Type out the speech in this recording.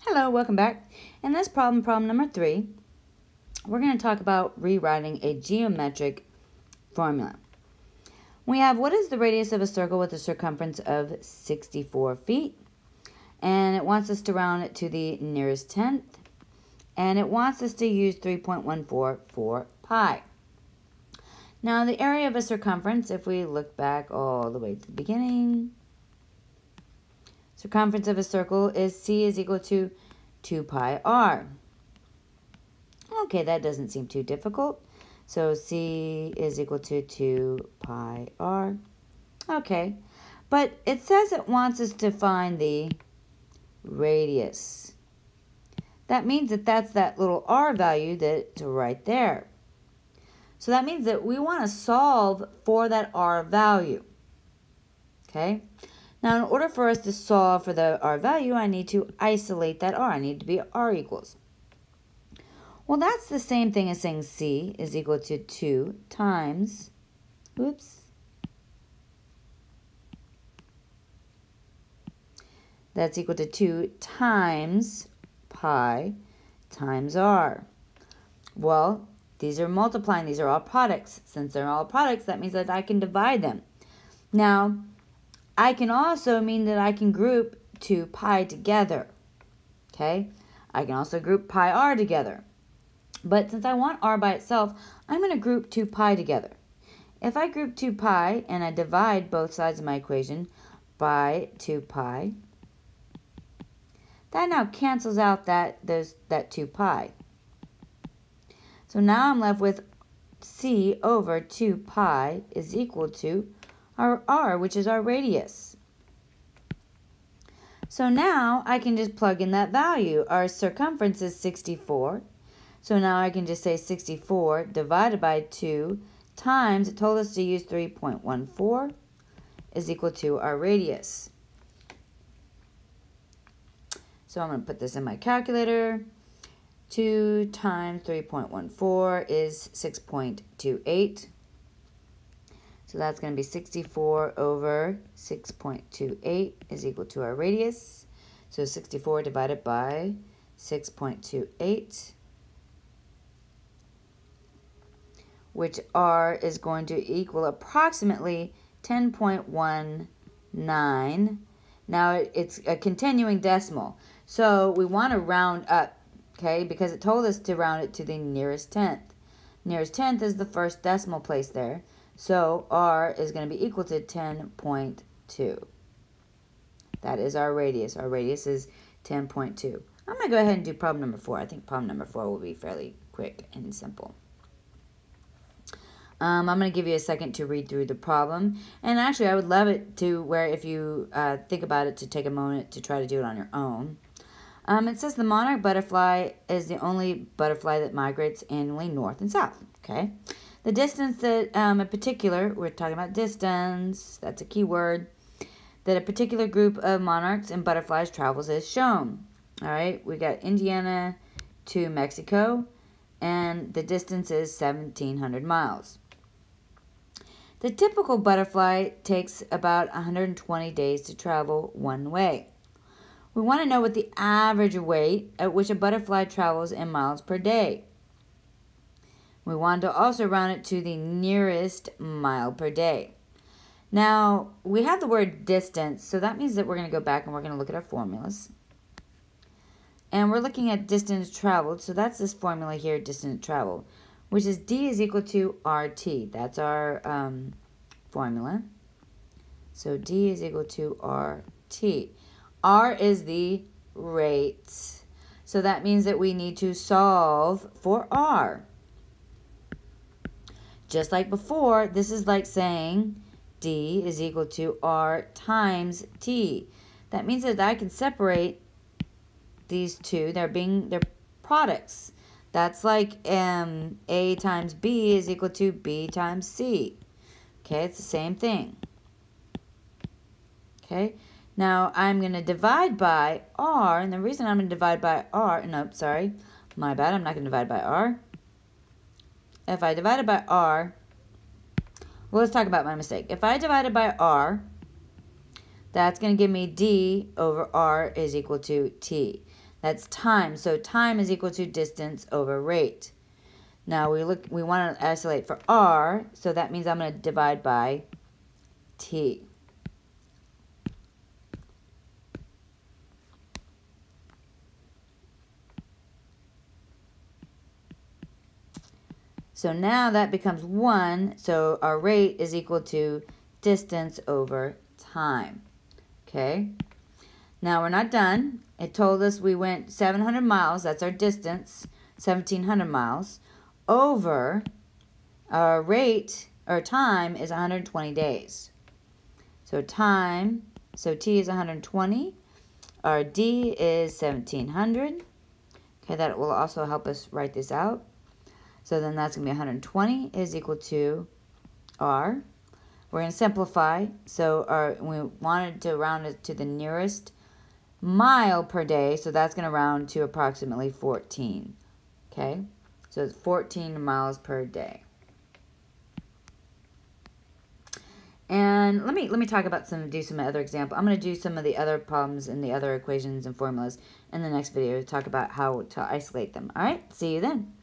Hello, welcome back. In this problem number 3, we're going to talk about rewriting a geometric formula. We have, what is the radius of a circle with a circumference of 64 feet? And it wants us to round it to the nearest tenth. And it wants us to use 3.14 for pi. Now, the area of a circumference, if we look back all the way to the beginning, circumference of a circle is C is equal to 2 pi r. Okay, that doesn't seem too difficult. So C is equal to 2 pi r. Okay, but it says it wants us to find the radius. That means that that's that little r value that's right there. So that means that we want to solve for that r value. Okay? Now, in order for us to solve for the r value, I need to isolate that r. I need to be r equals. Well, that's the same thing as saying C is equal to 2 times, that's equal to 2 times pi times r. Well, these are multiplying. These are all products. Since they're all products, that means that I can divide them. Now, I can also mean that I can group 2 pi together. Okay? I can also group pi r together. But since I want r by itself, I'm going to group 2 pi together. If I group 2 pi and I divide both sides of my equation by 2 pi, that now cancels out that 2 pi. So now I'm left with C over 2 pi is equal to our r, which is our radius. So now I can just plug in that value. Our circumference is 64. So now I can just say 64 divided by 2 times, it told us to use 3.14, is equal to our radius. So I'm going to put this in my calculator. 2 times 3.14 is 6.28. So that's going to be 64 over 6.28 is equal to our radius. So 64 divided by 6.28, which r is going to equal approximately 10.19. Now it's a continuing decimal. So we want to round up, okay, because it told us to round it to the nearest tenth. Nearest tenth is the first decimal place there. So r is going to be equal to 10.2. That is our radius. Our radius is 10.2. I'm going to go ahead and do problem number 4. I think problem number 4 will be fairly quick and simple. I'm going to give you a second to read through the problem. And actually, I would love it to where if you think about it, to take a moment to try to do it on your own. It says the monarch butterfly is the only butterfly that migrates annually north and south. Okay. The distance that a particular, we're talking about distance, that's a key word, that a particular group of monarchs and butterflies travels is shown. All right. We got Indiana to Mexico, and the distance is 1,700 miles. The typical butterfly takes about 120 days to travel one way. We want to know what the average rate at which a butterfly travels in miles per day. We want to also round it to the nearest mile per day. Now, we have the word distance, so that means that we're going to go back and we're going to look at our formulas. And we're looking at distance traveled, so that's this formula here, distance traveled, which is D is equal to RT. That's our formula. So D is equal to RT. R is the rate. So that means that we need to solve for R. Just like before, this is like saying D is equal to R times T. That means that I can separate these two. They're products. That's like A times B is equal to B times C. Okay, it's the same thing. Okay, now I'm going to divide by R, and the reason I'm going to divide by R, no, sorry, my bad, I'm not going to divide by R. If I divide it by R, well, let's talk about my mistake. If I divide it by R, that's going to give me D over R is equal to T. That's time. So time is equal to distance over rate. Now we want to isolate for r, so that means I'm going to divide by t. So now that becomes 1, so our rate is equal to distance over time. Okay? Now we're not done. It told us we went 700 miles, that's our distance, 1,700 miles, over our rate, or time, is 120 days. So time, so t is 120, our d is 1,700. Okay, that will also help us write this out. So then that's going to be 120 is equal to r. We're going to simplify. So we wanted to round it to the nearest mile per day. So that's going to round to approximately 14. Okay? So it's 14 miles per day. And let me talk about do some other examples. I'm going to do some of the other problems and the other equations and formulas in the next video to talk about how to isolate them. All right? See you then.